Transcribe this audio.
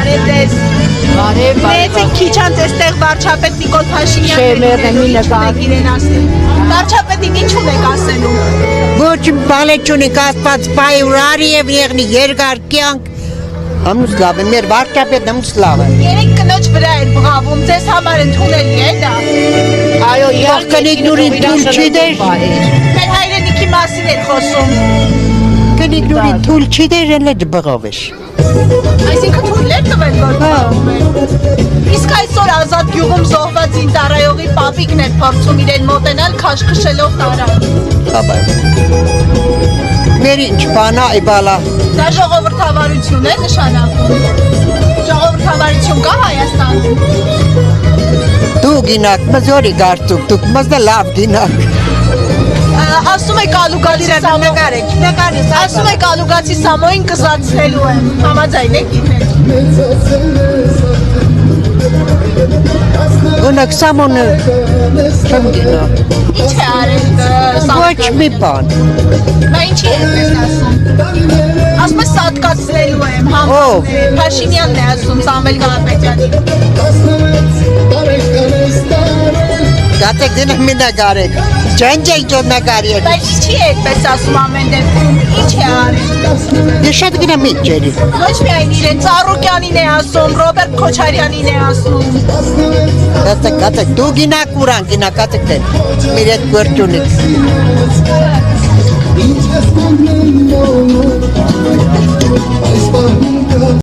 Բարև ձեզ։ Բարև, Մեծ են քիչ անց այստեղ վարչապետ Նիկոլ Փաշինյանն Չէ, մեղրը մի նկար։ իրեն ասել։ Վարչապետին ինչ ունեք ասելու։ Ոչ բալեչունիկ աստված պայուրարի եւ եղնի երկար կյանք ամուսլավ է մեր վարչապետն ամուսլավ է Երեք կնոջ վրա էր բղավում, ձեզ համար ընդունելի է դա։ Այո, կնիկնուրին թույլ չի դեր Մեր հայրենիքի մասին էր խոսում։ կնիկնուրին թույլ չի դեր էլ է բղավеш Այսինքն թույլ էր տվել, որ բղավում էր։ Իսկ այսօր ազատ գյուղում զոհված ինտարայողի պապիկն էր փորձում իրեն մոտենալ քաշքշելով տարան։ Աբա մեր ինչ բանա է բալա Դա ժողովրդավարություն է նշանակում։ Ժողովրդավարություն կա Հայաստանում։ դու գինակ մզորի գարտուկ դուք մզդը լավ գինակ Ասում եք ալուգացի սամոյին, ասում եք ալուգացի սամոյին կզացնելու եմ, համաձայն եք իհետ։ Գոնակ սամոնը չեմ գինա Ինչ է արել ոչ մի բան Նա ինչի է ես ասում։ Ասում է սատկացնելու եմ, Ով։ Փաշինյանն է ասում Սամվել Կարապետյանին։ գատեք դինը մի նագարեք ջանջեք ջոն նագարեք Բայց ինչի է այդպես ասում ամեն դեպքում, ինչ է արել։ ես շատ գինա մի ջերի Ոչ միայն իրեն, Ծառուկյանին է ասում, Ռոբերտ Քոչարյանին է ասում։ գատեք դու գինակ ուրան գինակ գատեք դեն մեր այդ գործունիկ Ինչ ես մոնում